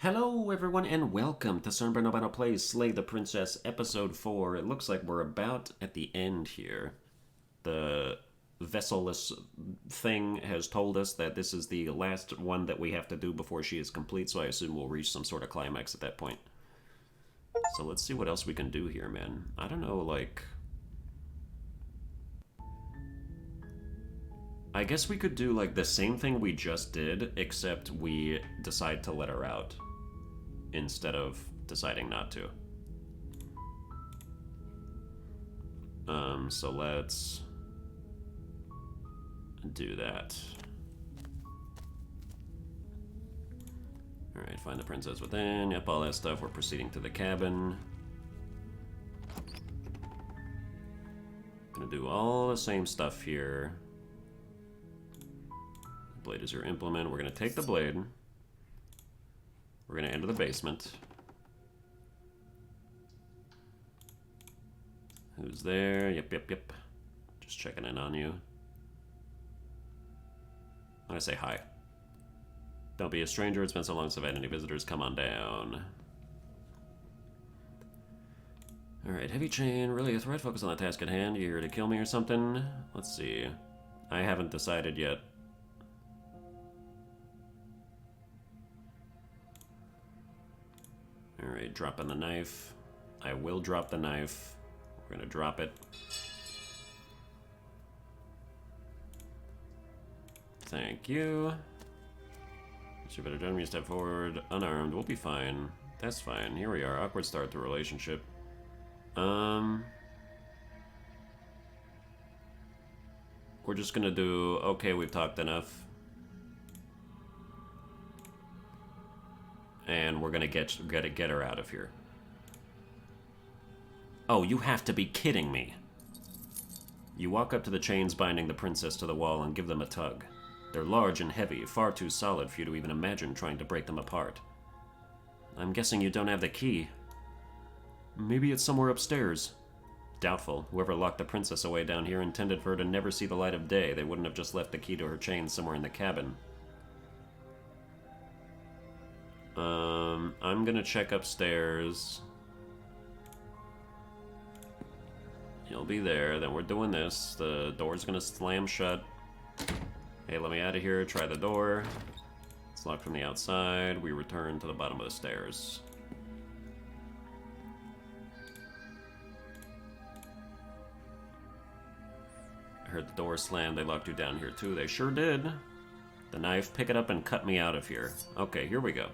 Hello, everyone, and welcome to Sunburned Albino Plays Slay the Princess, Episode 4. It looks like we're about at the end here. The vesselless thing has told us that this is the last one that we have to do before she is complete, so I assume we'll reach some sort of climax at that point. So let's see what else we can do here, man. I don't know, like... I guess we could do, like, the same thing we just did, except we decide to let her out instead of deciding not to. So let's do that. Alright, find the princess within. Yep, all that stuff. We're proceeding to the cabin. Gonna do all the same stuff here. Blade is your implement. We're gonna take the blade. We're gonna enter the basement. Who's there? Yep. Just checking in on you. I'm gonna say hi. Don't be a stranger. It's been so long since I've had any visitors. Come on down. Alright, heavy chain. Really a threat? Focus on the task at hand. You here to kill me or something? Let's see. I haven't decided yet. Alright, dropping the knife. I will drop the knife. We're gonna drop it. Thank you. You better join me, step forward. Unarmed, we'll be fine. That's fine. Here we are. Awkward start to a relationship. We're just gonna do, okay, we've talked enough. And we're gonna get her out of here. Oh, you have to be kidding me. You walk up to the chains binding the princess to the wall and give them a tug. They're large and heavy, far too solid for you to even imagine trying to break them apart. I'm guessing you don't have the key. Maybe it's somewhere upstairs. Doubtful. Whoever locked the princess away down here intended for her to never see the light of day. They wouldn't have just left the key to her chain somewhere in the cabin. I'm gonna check upstairs. You'll be there, then we're doing this. The door's gonna slam shut. Hey, let me out of here, try the door. It's locked from the outside. We return to the bottom of the stairs. I heard the door slam. They locked you down here too. They sure did. The knife, pick it up and cut me out of here. Okay, here we go.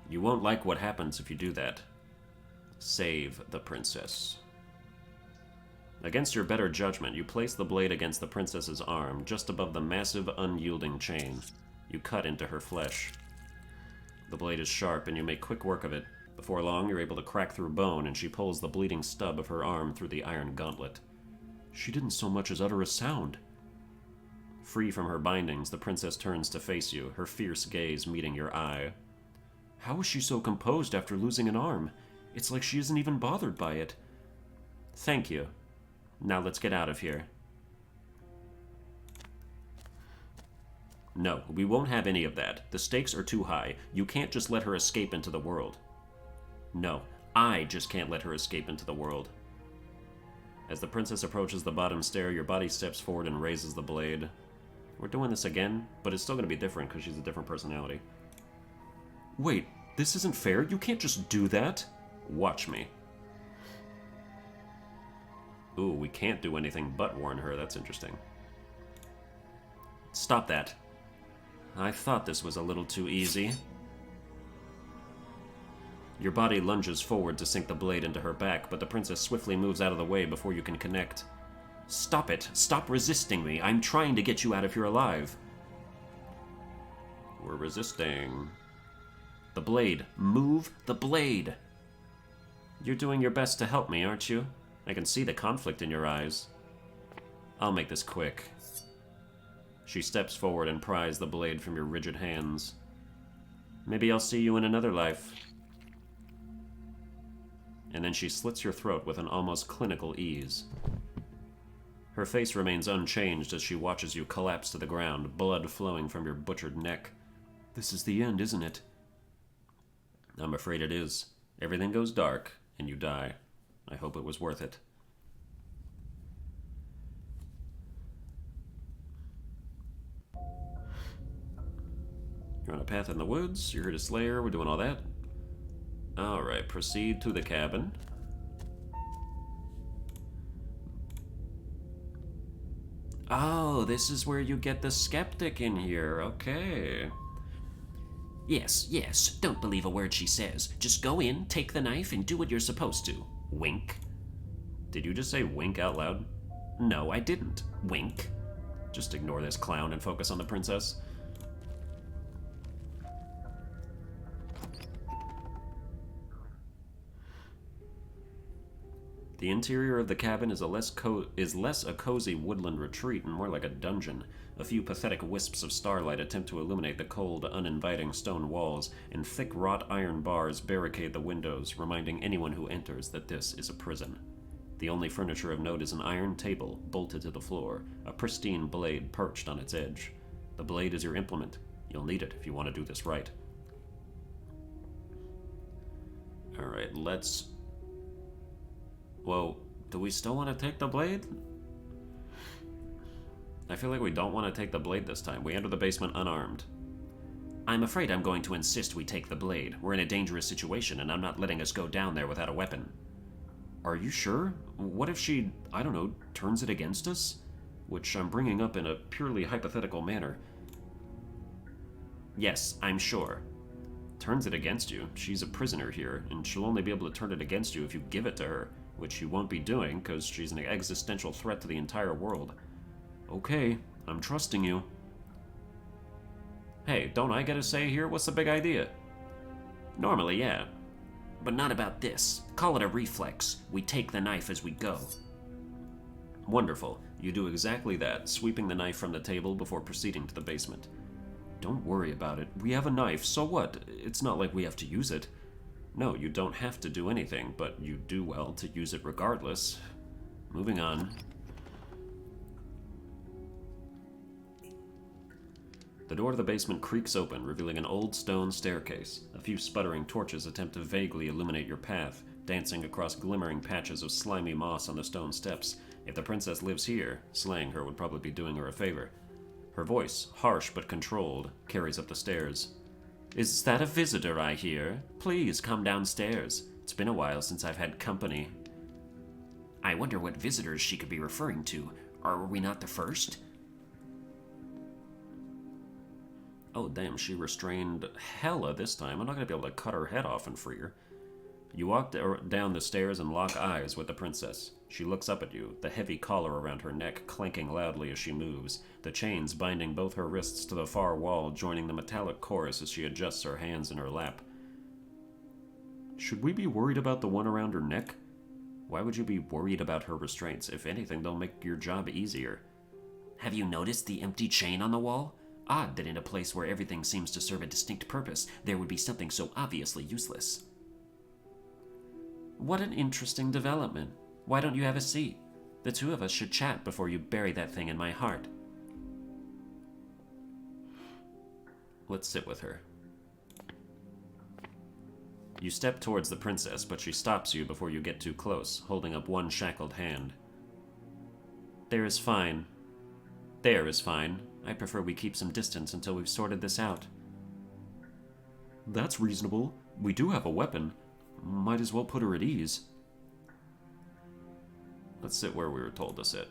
You won't like what happens if you do that. Save the princess. Against your better judgment, you place the blade against the princess's arm, just above the massive, unyielding chain. You cut into her flesh. The blade is sharp, and you make quick work of it. Before long, you're able to crack through bone, and she pulls the bleeding stub of her arm through the iron gauntlet. She didn't so much as utter a sound. Free from her bindings, the princess turns to face you, her fierce gaze meeting your eye. How is she so composed after losing an arm? It's like she isn't even bothered by it. Thank you. Now let's get out of here. No, we won't have any of that. The stakes are too high. You can't just let her escape into the world. No, I just can't let her escape into the world. As the princess approaches the bottom stair, your body steps forward and raises the blade. We're doing this again, but it's still going to be different because she's a different personality. Wait, this isn't fair. You can't just do that. Watch me. Ooh, we can't do anything but warn her. That's interesting. Stop that. I thought this was a little too easy. Your body lunges forward to sink the blade into her back, but the princess swiftly moves out of the way before you can connect. Stop it. Stop resisting me. I'm trying to get you out of here alive. We're resisting. The blade. Move the blade. You're doing your best to help me, aren't you? I can see the conflict in your eyes. I'll make this quick. She steps forward and pries the blade from your rigid hands. Maybe I'll see you in another life. And then she slits your throat with an almost clinical ease. Her face remains unchanged as she watches you collapse to the ground, blood flowing from your butchered neck. This is the end, isn't it? I'm afraid it is. Everything goes dark, and you die. I hope it was worth it. You're on a path in the woods. You heard a slayer. We're doing all that. Alright, proceed to the cabin. Oh, this is where you get the skeptic in here. Okay. Yes, yes, don't believe a word she says. Just go in, take the knife, and do what you're supposed to. Wink. Did you just say wink out loud? No, I didn't. Wink. Just ignore this clown and focus on the princess. The interior of the cabin is less a cozy woodland retreat and more like a dungeon. A few pathetic wisps of starlight attempt to illuminate the cold, uninviting stone walls, and thick wrought iron bars barricade the windows, reminding anyone who enters that this is a prison. The only furniture of note is an iron table, bolted to the floor, a pristine blade perched on its edge. The blade is your implement. You'll need it if you want to do this right. Alright, let's... Whoa, do we still want to take the blade? I feel like we don't want to take the blade this time. We enter the basement unarmed. I'm afraid I'm going to insist we take the blade. We're in a dangerous situation, and I'm not letting us go down there without a weapon. Are you sure? What if she, I don't know, turns it against us? Which I'm bringing up in a purely hypothetical manner. Yes, I'm sure. Turns it against you? She's a prisoner here, and she'll only be able to turn it against you if you give it to her. Which you won't be doing, because she's an existential threat to the entire world. Okay, I'm trusting you. Hey, don't I get a say here? What's the big idea? Normally, yeah. But not about this. Call it a reflex. We take the knife as we go. Wonderful. You do exactly that, sweeping the knife from the table before proceeding to the basement. Don't worry about it. We have a knife, so what? It's not like we have to use it. No, you don't have to do anything, but you do well to use it regardless. Moving on. The door to the basement creaks open, revealing an old stone staircase. A few sputtering torches attempt to vaguely illuminate your path, dancing across glimmering patches of slimy moss on the stone steps. If the princess lives here, slaying her would probably be doing her a favor. Her voice, harsh but controlled, carries up the stairs. Is that a visitor I hear? Please come downstairs. It's been a while since I've had company. I wonder what visitors she could be referring to. Are we not the first? Oh, damn, she restrained hella this time. I'm not going to be able to cut her head off and free her. You walk down the stairs and lock eyes with the princess. She looks up at you, the heavy collar around her neck clanking loudly as she moves, the chains binding both her wrists to the far wall, joining the metallic chorus as she adjusts her hands in her lap. Should we be worried about the one around her neck? Why would you be worried about her restraints? If anything, they'll make your job easier. Have you noticed the empty chain on the wall? Odd that in a place where everything seems to serve a distinct purpose, there would be something so obviously useless. What an interesting development. Why don't you have a seat? The two of us should chat before you bury that thing in my heart. Let's sit with her. You step towards the princess, but she stops you before you get too close, holding up one shackled hand. There is fine. There is fine. I prefer we keep some distance until we've sorted this out. That's reasonable. We do have a weapon. Might as well put her at ease. Let's sit where we were told to sit.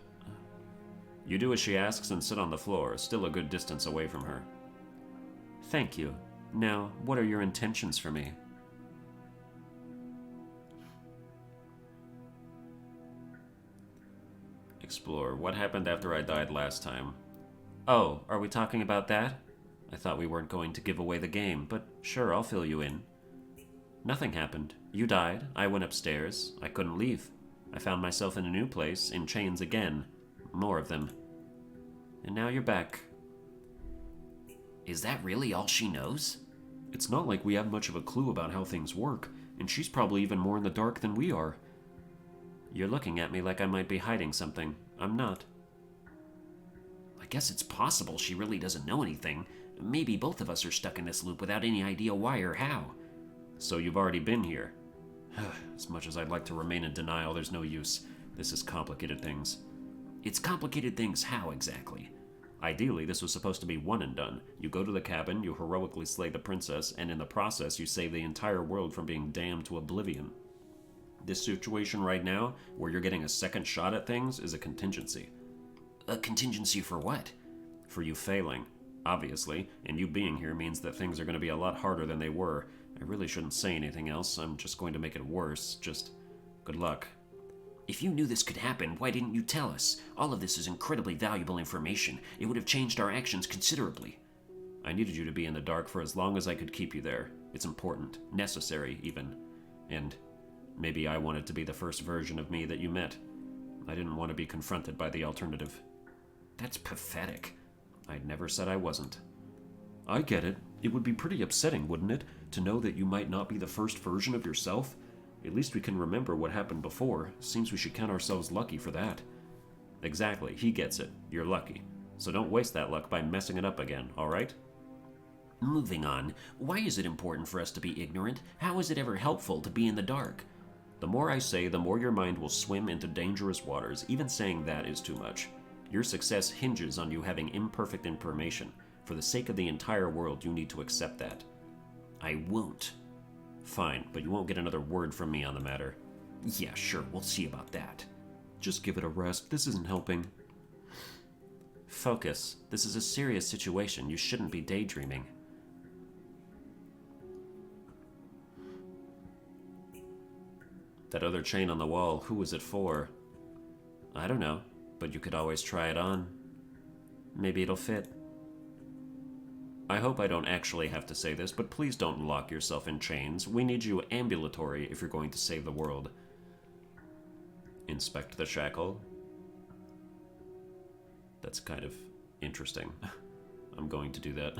You do as she asks and sit on the floor, still a good distance away from her. Thank you. Now, what are your intentions for me? Explore. What happened after I died last time? Oh, are we talking about that? I thought we weren't going to give away the game, but sure, I'll fill you in. Nothing happened. You died, I went upstairs, I couldn't leave. I found myself in a new place, in chains again. More of them. And now you're back. Is that really all she knows? It's not like we have much of a clue about how things work, and she's probably even more in the dark than we are. You're looking at me like I might be hiding something. I'm not. I guess it's possible she really doesn't know anything. Maybe both of us are stuck in this loop without any idea why or how. So you've already been here. As much as I'd like to remain in denial, there's no use. This is complicated things. It's complicated things how exactly? Ideally, this was supposed to be one and done. You go to the cabin, you heroically slay the princess, and in the process you save the entire world from being damned to oblivion. This situation right now, where you're getting a second shot at things, is a contingency. A contingency for what? For you failing, obviously, and you being here means that things are going to be a lot harder than they were. I really shouldn't say anything else, I'm just going to make it worse. Just good luck. If you knew this could happen, why didn't you tell us? All of this is incredibly valuable information. It would have changed our actions considerably. I needed you to be in the dark for as long as I could keep you there. It's important, necessary even. And maybe I wanted to be the first version of me that you met. I didn't want to be confronted by the alternative. That's pathetic. I never said I wasn't. I get it. It would be pretty upsetting, wouldn't it, to know that you might not be the first version of yourself? At least we can remember what happened before. Seems we should count ourselves lucky for that. Exactly, he gets it. You're lucky. So don't waste that luck by messing it up again, alright? Moving on, why is it important for us to be ignorant? How is it ever helpful to be in the dark? The more I say, the more your mind will swim into dangerous waters. Even saying that is too much. Your success hinges on you having imperfect information. For the sake of the entire world, you need to accept that. I won't. Fine, but you won't get another word from me on the matter. Yeah, sure, we'll see about that. Just give it a rest. This isn't helping. Focus. This is a serious situation. You shouldn't be daydreaming. That other chain on the wall, who was it for? I don't know, but you could always try it on. Maybe it'll fit. I hope I don't actually have to say this, but please don't lock yourself in chains. We need you ambulatory if you're going to save the world. Inspect the shackle. That's kind of interesting. I'm going to do that.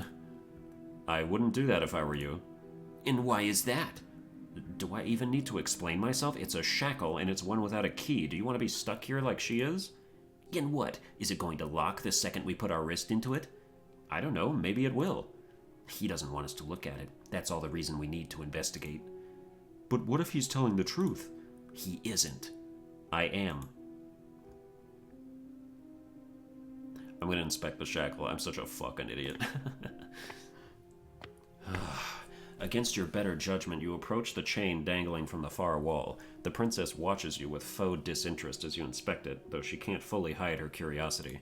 I wouldn't do that if I were you. And why is that? Do I even need to explain myself? It's a shackle, and it's one without a key. Do you want to be stuck here like she is? And what? Is it going to lock the second we put our wrist into it? I don't know. Maybe it will. He doesn't want us to look at it. That's all the reason we need to investigate. But what if he's telling the truth? He isn't. I am. I'm going to inspect the shackle. I'm such a fucking idiot. Against your better judgment, you approach the chain dangling from the far wall. The princess watches you with faux disinterest as you inspect it, though she can't fully hide her curiosity.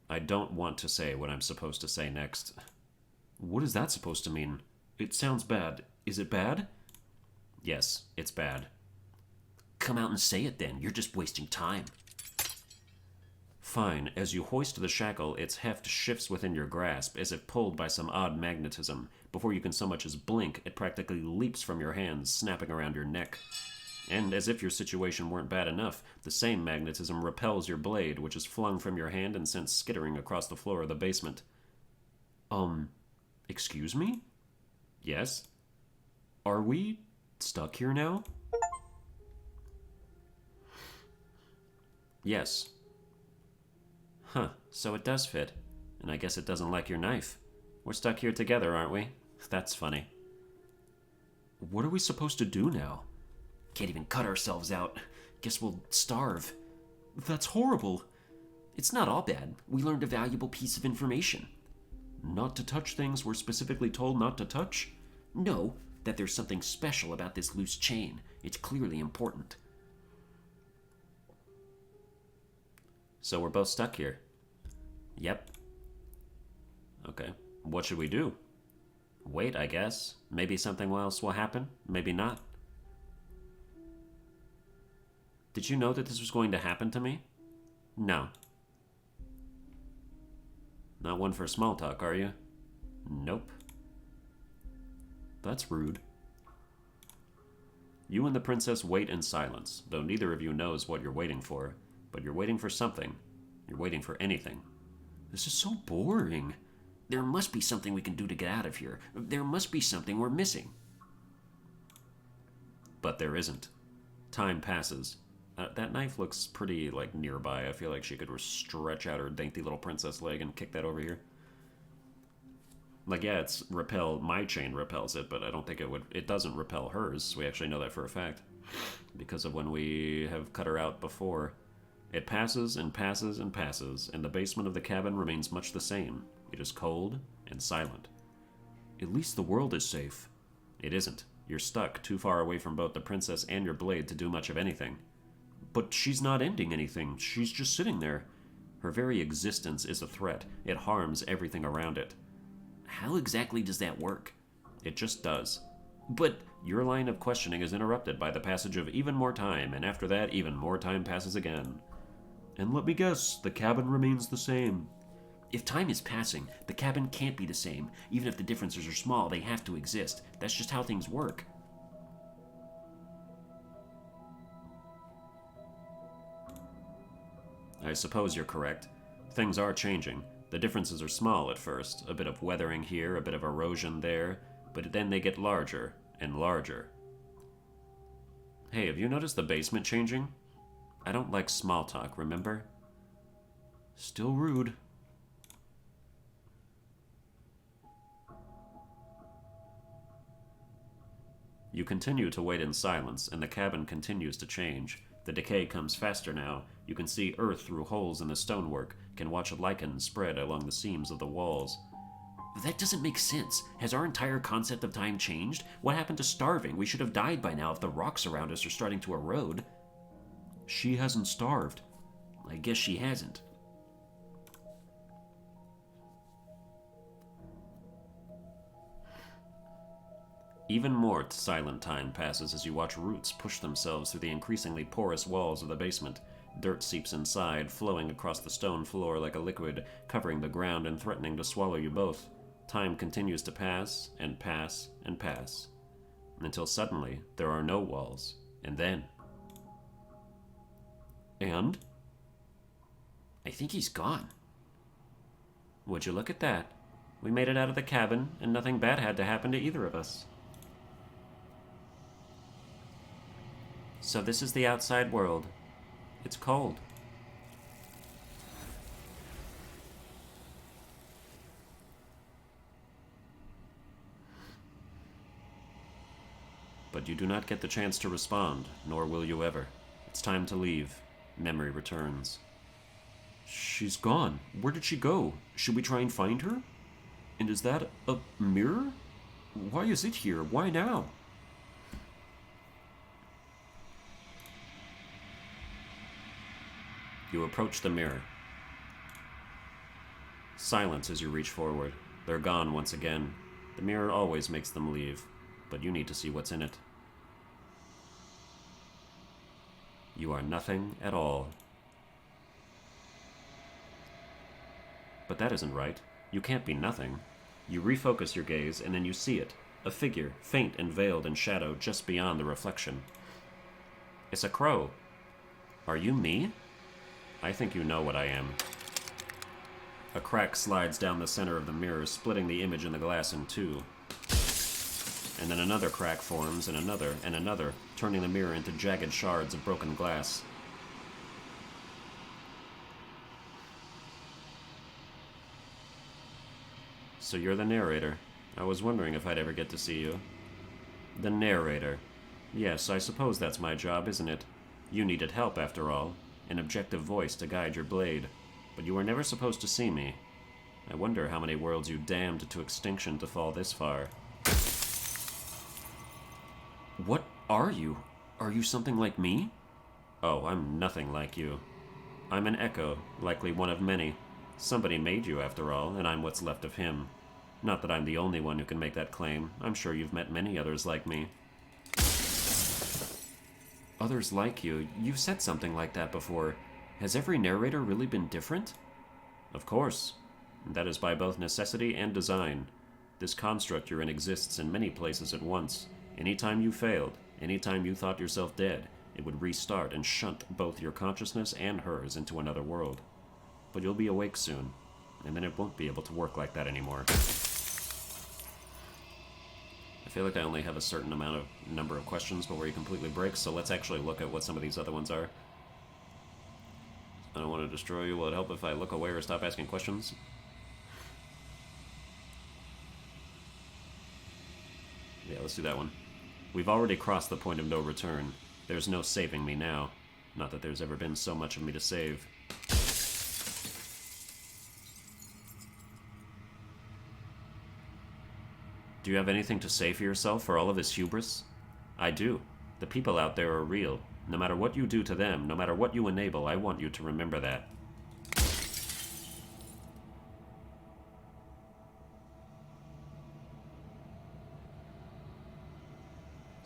I don't want to say what I'm supposed to say next. What is that supposed to mean? It sounds bad. Is it bad? Yes, it's bad. Come out and say it then. You're just wasting time. Fine. As you hoist the shackle, its heft shifts within your grasp, as if pulled by some odd magnetism. Before you can so much as blink, it practically leaps from your hands, snapping around your neck. And as if your situation weren't bad enough, the same magnetism repels your blade, which is flung from your hand and sent skittering across the floor of the basement. Excuse me? Yes? Are we stuck here now? Yes. Huh, so it does fit. And I guess it doesn't like your knife. We're stuck here together, aren't we? That's funny. What are we supposed to do now? Can't even cut ourselves out. Guess we'll starve. That's horrible. It's not all bad. We learned a valuable piece of information. Not to touch things we're specifically told not to touch? No, that there's something special about this loose chain. It's clearly important. So we're both stuck here? Yep. Okay. What should we do? Wait, I guess. Maybe something else will happen. Maybe not. Did you know that this was going to happen to me? No. Not one for small talk, are you? Nope. That's rude. You and the princess wait in silence, though neither of you knows what you're waiting for. But you're waiting for something. You're waiting for anything. This is so boring. There must be something we can do to get out of here. There must be something we're missing. But there isn't. Time passes. That knife looks pretty, nearby. I feel like she could stretch out her dainty little princess leg and kick that over here. Like, yeah, my chain repels it, but I don't think it doesn't repel hers. We actually know that for a fact. Because of when we have cut her out before. It passes and passes and passes, and the basement of the cabin remains much the same. It is cold and silent. At least the world is safe. It isn't. You're stuck too far away from both the princess and your blade to do much of anything. But she's not ending anything. She's just sitting there. Her very existence is a threat. It harms everything around it. How exactly does that work? It just does. But your line of questioning is interrupted by the passage of even more time, and after that, even more time passes again. And let me guess, the cabin remains the same. If time is passing, the cabin can't be the same. Even if the differences are small, they have to exist. That's just how things work. I suppose you're correct. Things are changing. The differences are small at first, a bit of weathering here, a bit of erosion there, but then they get larger and larger. Hey, have you noticed the basement changing? I don't like small talk, remember? Still rude. You continue to wait in silence, and the cabin continues to change. The decay comes faster now. You can see earth through holes in the stonework, can watch lichen spread along the seams of the walls. That doesn't make sense. Has our entire concept of time changed? What happened to starving? We should have died by now if the rocks around us are starting to erode. She hasn't starved. I guess she hasn't. Even more silent time passes as you watch roots push themselves through the increasingly porous walls of the basement. Dirt seeps inside, flowing across the stone floor like a liquid, covering the ground and threatening to swallow you both. Time continues to pass, and pass, and pass, until suddenly there are no walls, and then... And? I think he's gone. Would you look at that? We made it out of the cabin, and nothing bad had to happen to either of us. So this is the outside world. It's cold. But you do not get the chance to respond, nor will you ever. It's time to leave. Memory returns. She's gone. Where did she go? Should we try and find her? And is that a mirror? Why is it here? Why now? You approach the mirror. Silence as you reach forward. They're gone once again. The mirror always makes them leave, but you need to see what's in it. You are nothing at all. But that isn't right. You can't be nothing. You refocus your gaze, and then you see it. A figure, faint and veiled in shadow just beyond the reflection. It's a crow. Are you me? I think you know what I am. A crack slides down the center of the mirror, splitting the image in the glass in two. And then another crack forms, and another, turning the mirror into jagged shards of broken glass. So you're the narrator. I was wondering if I'd ever get to see you. The narrator. Yes, I suppose that's my job, isn't it? You needed help, after all. An objective voice to guide your blade. But you were never supposed to see me. I wonder how many worlds you damned to extinction to fall this far. What are you? Are you something like me? Oh, I'm nothing like you. I'm an echo, likely one of many. Somebody made you, after all, and I'm what's left of him. Not that I'm the only one who can make that claim. I'm sure you've met many others like me. Others like you? You've said something like that before. Has every narrator really been different? Of course. That is by both necessity and design. This construct you're in exists in many places at once. Anytime you failed, anytime you thought yourself dead, it would restart and shunt both your consciousness and hers into another world. But you'll be awake soon, and then it won't be able to work like that anymore. I feel like I only have a certain number of questions before you completely break, so let's actually look at what some of these other ones are. I don't want to destroy you. Will it help if I look away or stop asking questions? Yeah, let's do that one. We've already crossed the point of no return. There's no saving me now. Not that there's ever been so much of me to save. Do you have anything to say for yourself for all of this hubris? I do. The people out there are real. No matter what you do to them, no matter what you enable, I want you to remember that.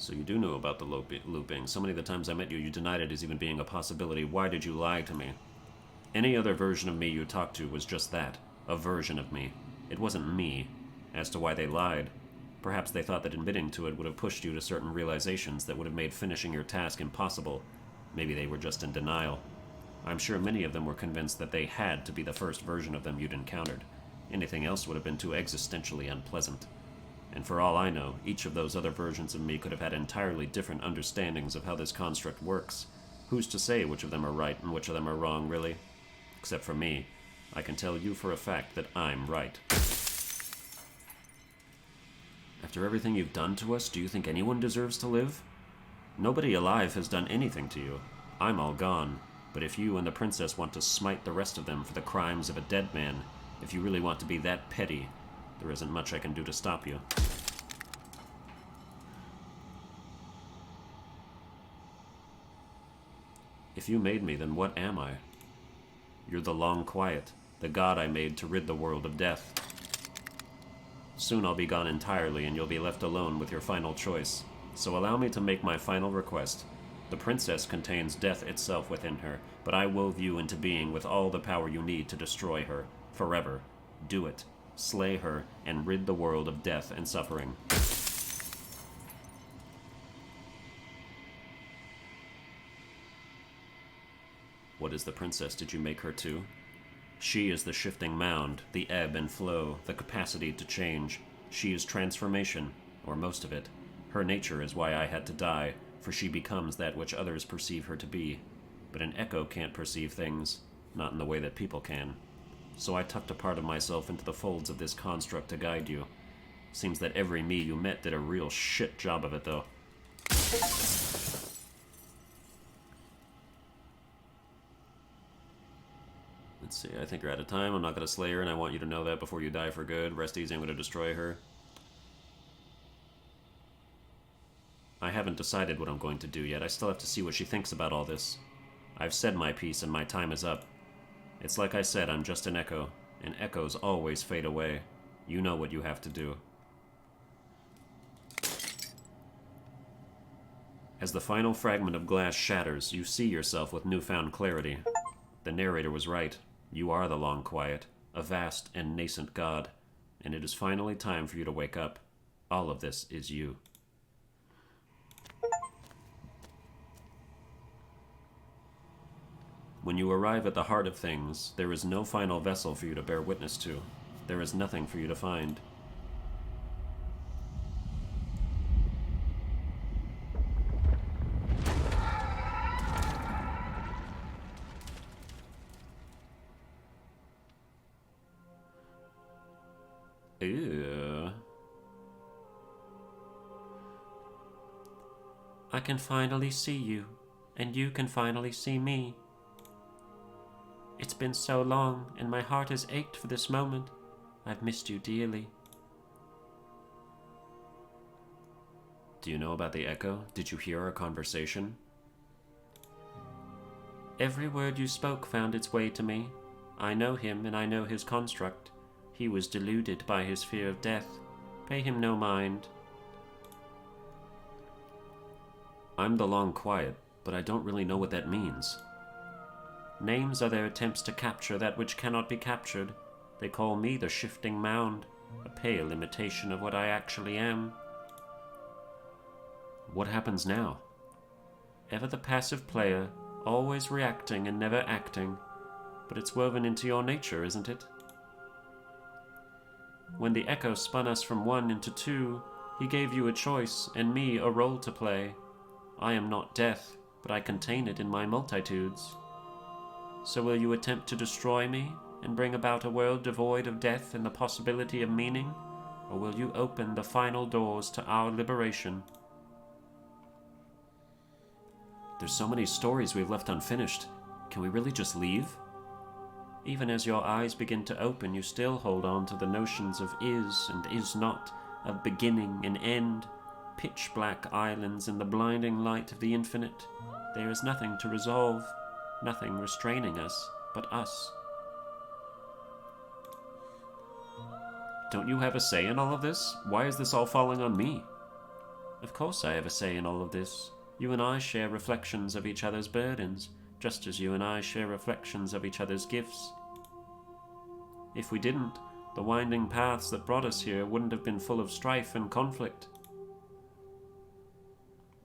So you do know about the looping. So many of the times I met you, you denied it as even being a possibility. Why did you lie to me? Any other version of me you talked to was just that. A version of me. It wasn't me. As to why they lied, perhaps they thought that admitting to it would have pushed you to certain realizations that would have made finishing your task impossible. Maybe they were just in denial. I'm sure many of them were convinced that they had to be the first version of them you'd encountered. Anything else would have been too existentially unpleasant. And for all I know, each of those other versions of me could have had entirely different understandings of how this construct works. Who's to say which of them are right and which of them are wrong, really? Except for me, I can tell you for a fact that I'm right. After everything you've done to us, do you think anyone deserves to live? Nobody alive has done anything to you. I'm all gone. But if you and the princess want to smite the rest of them for the crimes of a dead man, if you really want to be that petty, there isn't much I can do to stop you. If you made me, then what am I? You're the Long Quiet, the god I made to rid the world of death. Soon I'll be gone entirely, and you'll be left alone with your final choice. So allow me to make my final request. The princess contains death itself within her, but I wove you into being with all the power you need to destroy her, forever. Do it. Slay her, and rid the world of death and suffering. What is the princess? Did you make her too? She is the shifting mound, the ebb and flow, the capacity to change. She is transformation, or most of it. Her nature is why I had to die, for she becomes that which others perceive her to be. But an echo can't perceive things, not in the way that people can. So I tucked a part of myself into the folds of this construct to guide you. Seems that every me you met did a real shit job of it, though. Let's see, I think you're out of time. I'm not going to slay her, and I want you to know that before you die for good. Rest easy, I'm going to destroy her. I haven't decided what I'm going to do yet. I still have to see what she thinks about all this. I've said my piece, and my time is up. It's like I said, I'm just an echo, and echoes always fade away. You know what you have to do. As the final fragment of glass shatters, you see yourself with newfound clarity. The narrator was right. You are the Long Quiet, a vast and nascent god, and it is finally time for you to wake up. All of this is you. When you arrive at the heart of things, there is no final vessel for you to bear witness to. There is nothing for you to find. Ew. I can finally see you, and you can finally see me. It's been so long, and my heart has ached for this moment. I've missed you dearly. Do you know about the echo? Did you hear our conversation? Every word you spoke found its way to me. I know him, and I know his construct. He was deluded by his fear of death. Pay him no mind. I'm the Long Quiet, but I don't really know what that means. Names are their attempts to capture that which cannot be captured. They call me the Shifting Mound, a pale imitation of what I actually am. What happens now? Ever the passive player, always reacting and never acting. But it's woven into your nature, isn't it? When the echo spun us from one into two, he gave you a choice and me a role to play. I am not death, but I contain it in my multitudes. So will you attempt to destroy me and bring about a world devoid of death and the possibility of meaning? Or will you open the final doors to our liberation? There's so many stories we've left unfinished. Can we really just leave? Even as your eyes begin to open, you still hold on to the notions of is and is not, of beginning and end, pitch black islands in the blinding light of the infinite. There is nothing to resolve, nothing restraining us but us. Don't you have a say in all of this? Why is this all falling on me? Of course I have a say in all of this. You and I share reflections of each other's burdens, just as you and I share reflections of each other's gifts. If we didn't, the winding paths that brought us here wouldn't have been full of strife and conflict.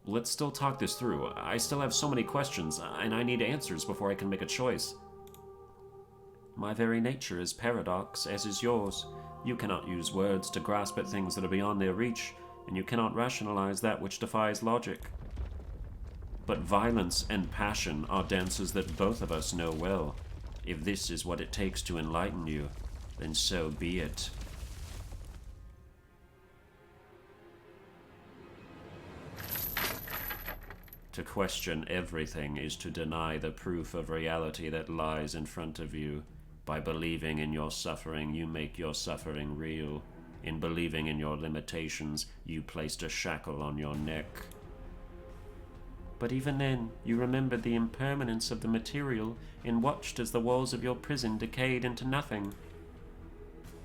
Let's still talk this through. I still have so many questions, and I need answers before I can make a choice. My very nature is paradox, as is yours. You cannot use words to grasp at things that are beyond their reach, and you cannot rationalize that which defies logic. But violence and passion are dances that both of us know well. If this is what it takes to enlighten you, then so be it. To question everything is to deny the proof of reality that lies in front of you. By believing in your suffering, you make your suffering real. In believing in your limitations, you placed a shackle on your neck. But even then, you remembered the impermanence of the material and watched as the walls of your prison decayed into nothing.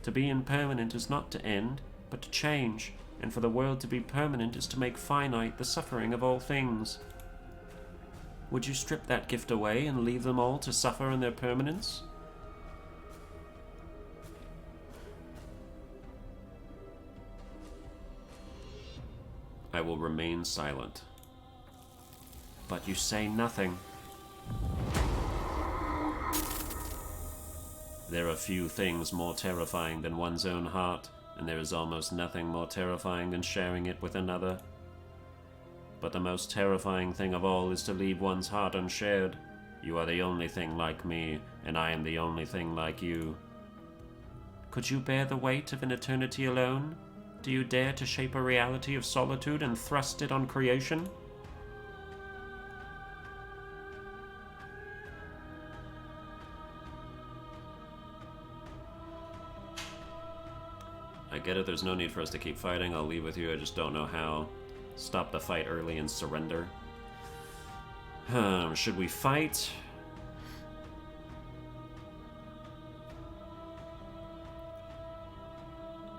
To be impermanent is not to end, but to change, and for the world to be permanent is to make finite the suffering of all things. Would you strip that gift away and leave them all to suffer in their permanence? I will remain silent. But you say nothing. There are few things more terrifying than one's own heart, and there is almost nothing more terrifying than sharing it with another. But the most terrifying thing of all is to leave one's heart unshared. You are the only thing like me, and I am the only thing like you. Could you bear the weight of an eternity alone? Do you dare to shape a reality of solitude and thrust it on creation? I get it, there's no need for us to keep fighting. I'll leave with you, I just don't know how. Stop the fight early and surrender. Should we fight?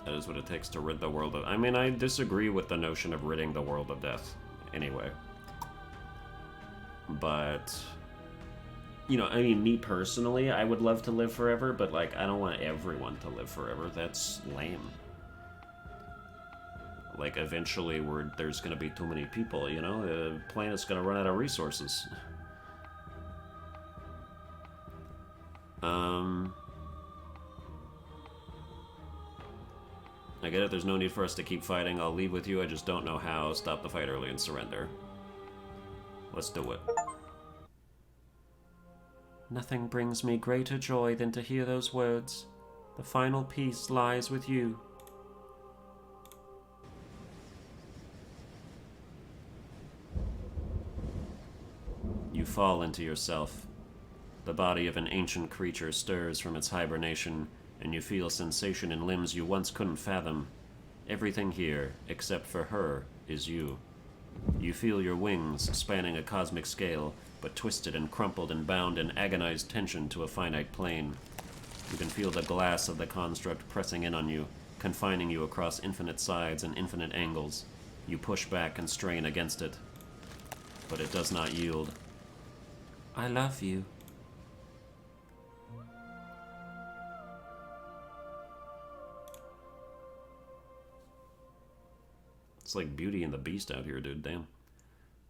That is what it takes to rid the world of... I mean, I disagree with the notion of ridding the world of death. Anyway. But... You know, I mean, me personally, I would love to live forever, but, like, I don't want everyone to live forever. That's lame. Like, eventually, there's gonna be too many people, you know? The planet's gonna run out of resources. I get it, there's no need for us to keep fighting. I'll leave with you, I just don't know how. Stop the fight early and surrender. Let's do it. Nothing brings me greater joy than to hear those words. The final peace lies with you. You fall into yourself. The body of an ancient creature stirs from its hibernation, and you feel sensation in limbs you once couldn't fathom. Everything here, except for her, is you. You feel your wings spanning a cosmic scale, but twisted and crumpled and bound in agonized tension to a finite plane. You can feel the glass of the construct pressing in on you, confining you across infinite sides and infinite angles. You push back and strain against it, but it does not yield. I love you. It's like Beauty and the Beast out here, dude, damn.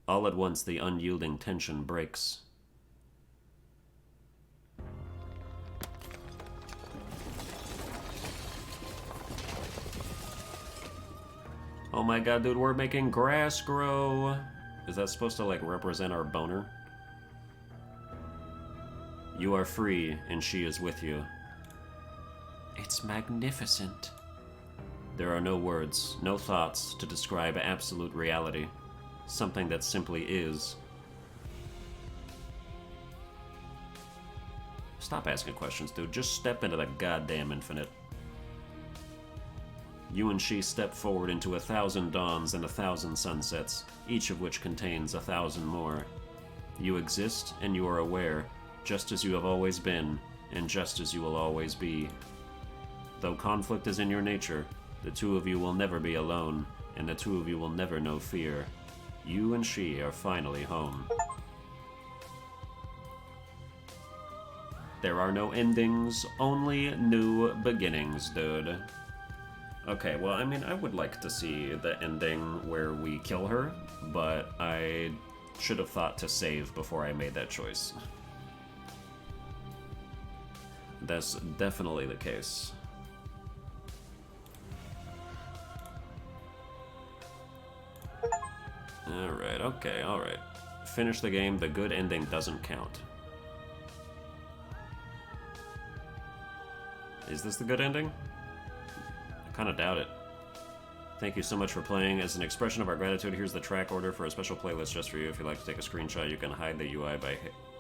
All at once, the unyielding tension breaks. Oh my god, dude, we're making grass grow. Is that supposed to, like, represent our boner? You are free, and she is with you. It's magnificent. There are no words, no thoughts to describe absolute reality. Something that simply is. Stop asking questions, dude. Just step into the goddamn infinite. You and she step forward into 1,000 dawns and 1,000 sunsets, each of which contains 1,000 more. You exist and you are aware, just as you have always been, and just as you will always be. Though conflict is in your nature, the two of you will never be alone, and the two of you will never know fear. You and she are finally home. There are no endings, only new beginnings, dude. Okay, well, I mean, I would like to see the ending where we kill her, but I should have thought to save before I made that choice. That's definitely the case. Alright, okay, alright. Finish the game, the good ending doesn't count. Is this the good ending? I kinda doubt it. Thank you so much for playing. As an expression of our gratitude, here's the track order for a special playlist just for you. If you'd like to take a screenshot, you can hide the UI by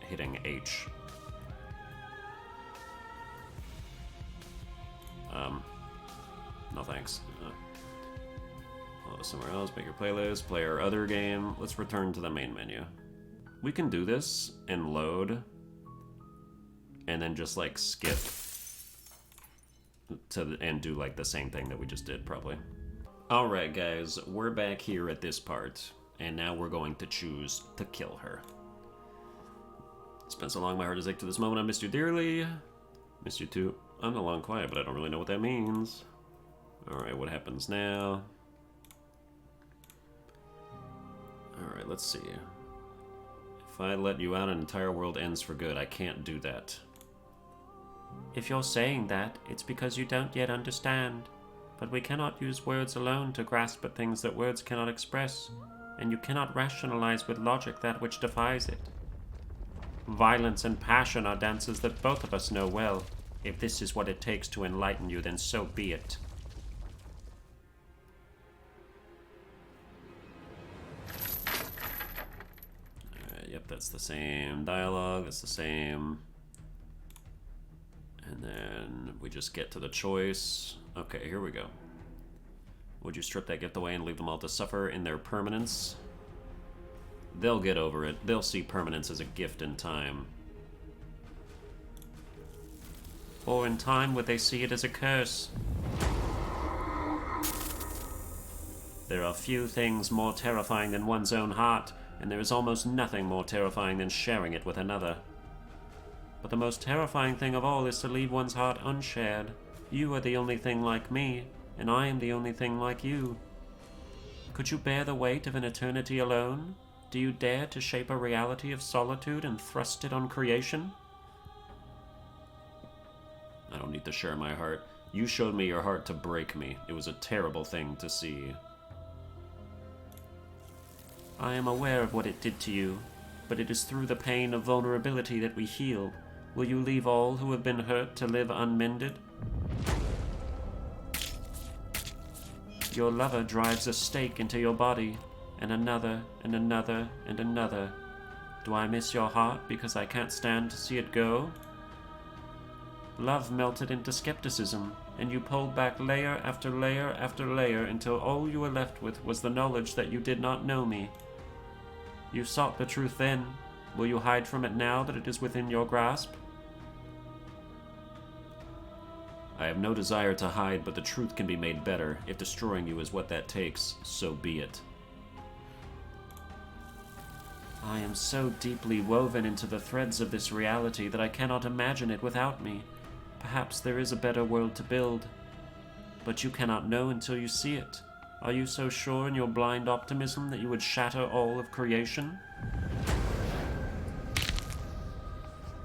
hitting H. No thanks. Somewhere else, make your playlist, play our other game. Let's return to the main menu. We can do this and load, and then just like skip and do like the same thing that we just did, probably. Alright guys, we're back here at this part, and now we're going to choose to kill her. It's been so long, my heart is ache to this moment. I missed you dearly. Missed you too. I'm no long quiet, but I don't really know what that means. Alright, what happens now? Alright, let's see. If I let you out, an entire world ends for good. I can't do that. If you're saying that, it's because you don't yet understand. But we cannot use words alone to grasp at things that words cannot express, and you cannot rationalize with logic that which defies it. Violence and passion are dances that both of us know well. If this is what it takes to enlighten you, then so be it. Yep, that's the same dialogue, that's the same. And then we just get to the choice. Okay, here we go. Would you strip that gift away and leave them all to suffer in their permanence? They'll get over it. They'll see permanence as a gift in time. Or in time would they see it as a curse? There are few things more terrifying than one's own heart, and there is almost nothing more terrifying than sharing it with another. But the most terrifying thing of all is to leave one's heart unshared. You are the only thing like me, and I am the only thing like you. Could you bear the weight of an eternity alone? Do you dare to shape a reality of solitude and thrust it on creation? I don't need to share my heart. You showed me your heart to break me. It was a terrible thing to see. I am aware of what it did to you, but it is through the pain of vulnerability that we heal. Will you leave all who have been hurt to live unmended? Your lover drives a stake into your body, and another, and another, and another. Do I miss your heart because I can't stand to see it go? Love melted into skepticism, and you pulled back layer after layer after layer until all you were left with was the knowledge that you did not know me. You sought the truth then. Will you hide from it now that it is within your grasp? I have no desire to hide, but the truth can be made better. If destroying you is what that takes, so be it. I am so deeply woven into the threads of this reality that I cannot imagine it without me. Perhaps there is a better world to build. But you cannot know until you see it. Are you so sure in your blind optimism that you would shatter all of creation?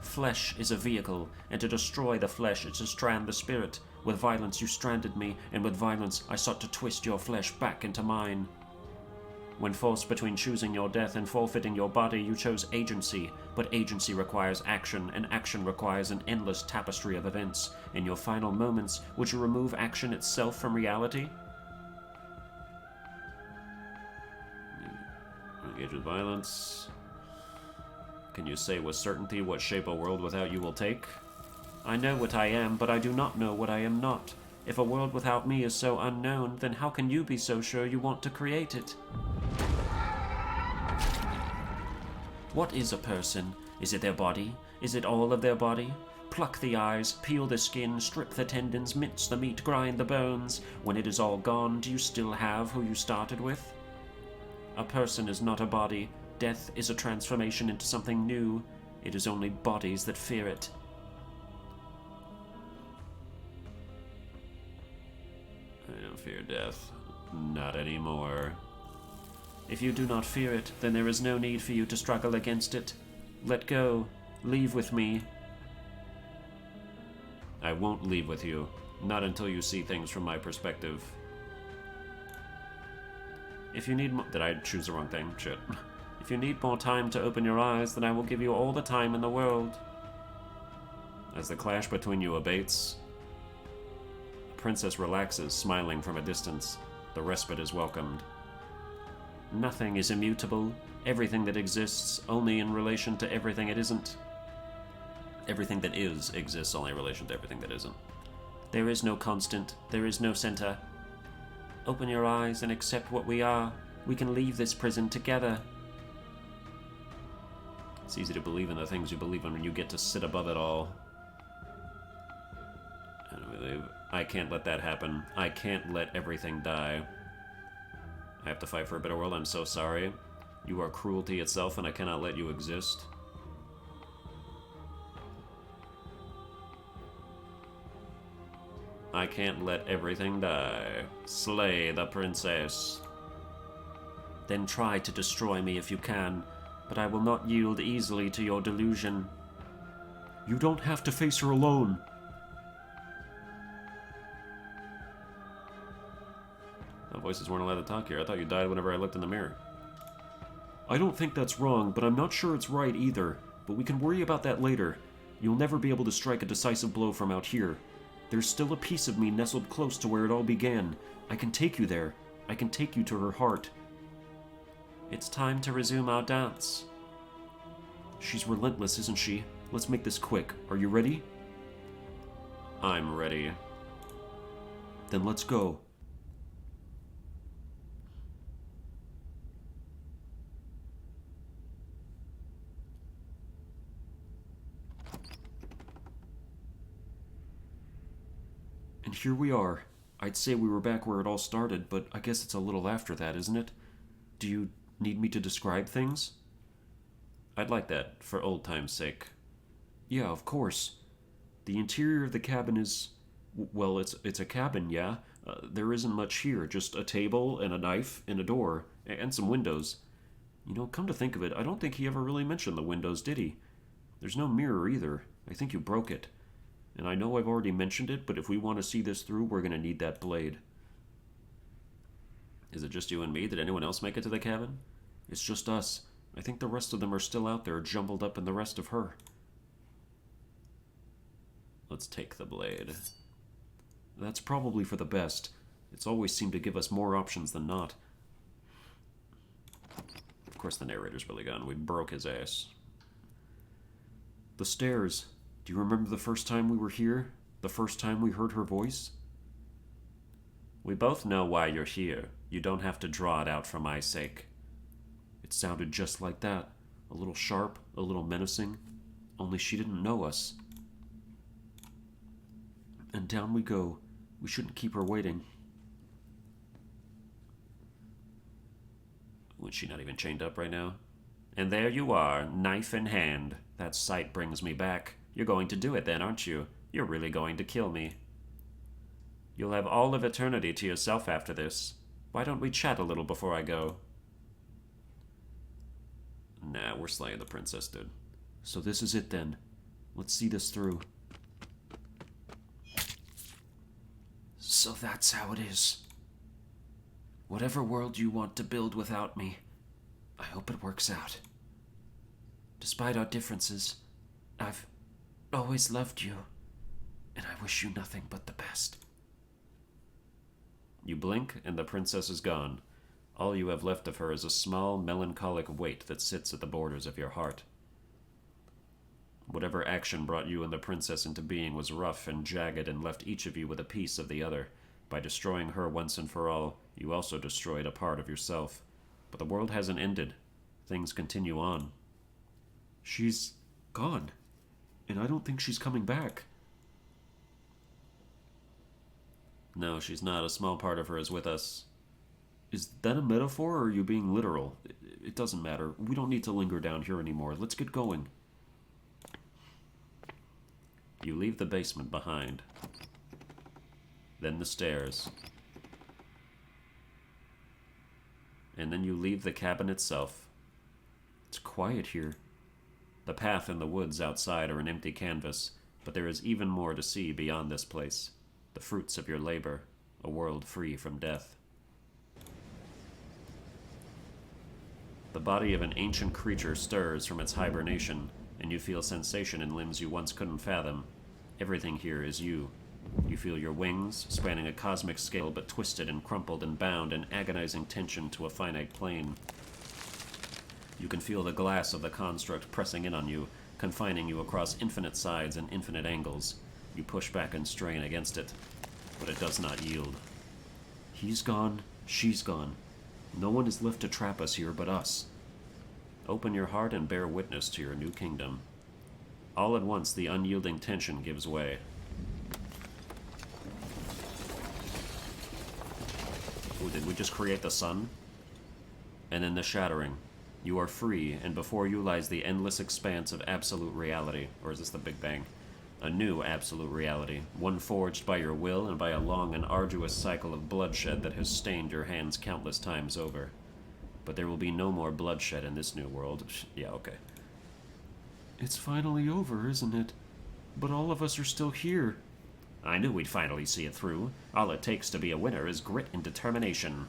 Flesh is a vehicle, and to destroy the flesh is to strand the spirit. With violence you stranded me, and with violence I sought to twist your flesh back into mine. When forced between choosing your death and forfeiting your body, you chose agency, but agency requires action, and action requires an endless tapestry of events. In your final moments, would you remove action itself from reality? engage with violence. Can you say with certainty what shape a world without you will take? I know what I am, but I do not know what I am not. If a world without me is so unknown, then how can you be so sure you want to create it? What is a person? Is it their body? Is it all of their body? Pluck the eyes, peel the skin, strip the tendons, mince the meat, grind the bones. When it is all gone, do you still have who you started with? A person is not a body. Death is a transformation into something new. It is only bodies that fear it. I don't fear death. Not anymore. If you do not fear it, then there is no need for you to struggle against it. Let go. Leave with me. I won't leave with you. Not until you see things from my perspective. If you need more... Did I choose the wrong thing? Shit. If you need more time to open your eyes, then I will give you all the time in the world. As the clash between you abates, the princess relaxes, smiling from a distance. The respite is welcomed. Nothing is immutable. Everything that exists only in relation to everything it isn't. Everything that is exists only in relation to everything that isn't. There is no constant. There is no center. Open your eyes and accept what we are. We can leave this prison together. It's easy to believe in the things you believe in when you get to sit above it all. I can't let that happen. I can't let everything die. I have to fight for a better world. I'm so sorry. You are cruelty itself, and I cannot let you exist. I can't let everything die. Slay the princess. Then try to destroy me if you can, but I will not yield easily to your delusion. You don't have to face her alone. The voices weren't allowed to talk here. I thought you died whenever I looked in the mirror. I don't think that's wrong, but I'm not sure it's right either. But we can worry about that later. You'll never be able to strike a decisive blow from out here. There's still a piece of me nestled close to where it all began. I can take you there. I can take you to her heart. It's time to resume our dance. She's relentless, isn't she? Let's make this quick. Are you ready? I'm ready. Then let's go. And here we are. I'd say we were back where it all started, but I guess it's a little after that, isn't it? Do you need me to describe things? I'd like that, for old time's sake. Yeah, of course. The interior of the cabin is... well, it's a cabin, yeah. There isn't much here, just a table and a knife and a door, and some windows. You know, come to think of it, I don't think he ever really mentioned the windows, did he? There's no mirror either. I think you broke it. And I know I've already mentioned it, but if we want to see this through, we're going to need that blade. Is it just you and me? Did anyone else make it to the cabin? It's just us. I think the rest of them are still out there, jumbled up in the rest of her. Let's take the blade. That's probably for the best. It's always seemed to give us more options than not. Of course the narrator's really gone. We broke his ass. The stairs. Do you remember the first time we were here? The first time we heard her voice? We both know why you're here. You don't have to draw it out for my sake. It sounded just like that. A little sharp, a little menacing. Only she didn't know us. And down we go. We shouldn't keep her waiting. Was she not even chained up right now? And there you are, knife in hand. That sight brings me back. You're going to do it then, aren't you? You're really going to kill me. You'll have all of eternity to yourself after this. Why don't we chat a little before I go? Nah, we're slaying the princess, dude. So this is it then. Let's see this through. So that's how it is. Whatever world you want to build without me, I hope it works out. Despite our differences, I've always loved you, and I wish you nothing but the best. You blink, and the princess is gone. All you have left of her is a small, melancholic weight that sits at the borders of your heart. Whatever action brought you and the princess into being was rough and jagged and left each of you with a piece of the other. By destroying her once and for all, you also destroyed a part of yourself. But the world hasn't ended. Things continue on. She's gone, and I don't think she's coming back. No, she's not. A small part of her is with us. Is that a metaphor, or are you being literal? It doesn't matter. We don't need to linger down here anymore. Let's get going. You leave the basement behind. Then the stairs. And then you leave the cabin itself. It's quiet here. The path and the woods outside are an empty canvas, but there is even more to see beyond this place. The fruits of your labor, a world free from death. The body of an ancient creature stirs from its hibernation, and you feel sensation in limbs you once couldn't fathom. Everything here is you. You feel your wings, spanning a cosmic scale but twisted and crumpled and bound in agonizing tension to a finite plane. You can feel the glass of the construct pressing in on you, confining you across infinite sides and infinite angles. You push back and strain against it, but it does not yield. He's gone. She's gone. No one is left to trap us here but us. Open your heart and bear witness to your new kingdom. All at once, the unyielding tension gives way. Ooh, did we just create the sun? And then the shattering. You are free, and before you lies the endless expanse of absolute reality. Or is this the Big Bang? A new absolute reality, one forged by your will and by a long and arduous cycle of bloodshed that has stained your hands countless times over. But there will be no more bloodshed in this new world. Yeah, okay. It's finally over, isn't it? But all of us are still here. I knew we'd finally see it through. All it takes to be a winner is grit and determination.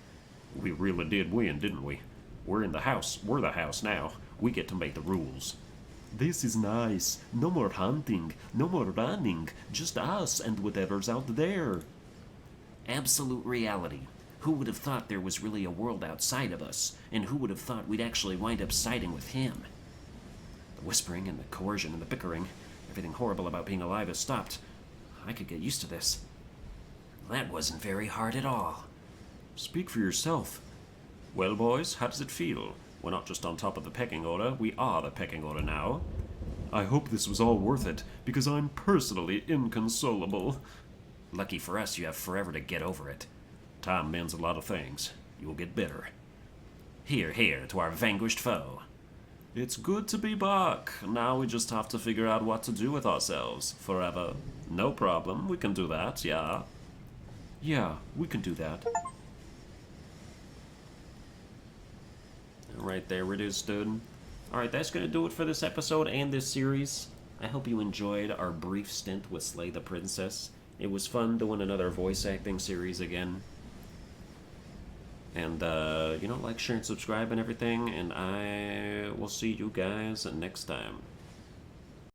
We really did win, didn't we? We're in the house. We're the house now. We get to make the rules. This is nice. No more hunting. No more running. Just us and whatever's out there. Absolute reality. Who would have thought there was really a world outside of us? And who would have thought we'd actually wind up siding with him? The whispering and the coercion and the bickering, everything horrible about being alive has stopped. I could get used to this. That wasn't very hard at all. Speak for yourself. Well, boys, how does it feel? We're not just on top of the pecking order, we are the pecking order now. I hope this was all worth it, because I'm personally inconsolable. Lucky for us, you have forever to get over it. Time mends a lot of things. You will get bitter. Hear, hear to our vanquished foe. It's good to be back. Now we just have to figure out what to do with ourselves. Forever. No problem, we can do that, yeah. Yeah, we can do that. Alright, there it is, dude. Alright, that's gonna do it for this episode and this series. I hope you enjoyed our brief stint with Slay the Princess. It was fun doing another voice acting series again. And, like, share, and subscribe and everything, and I will see you guys next time.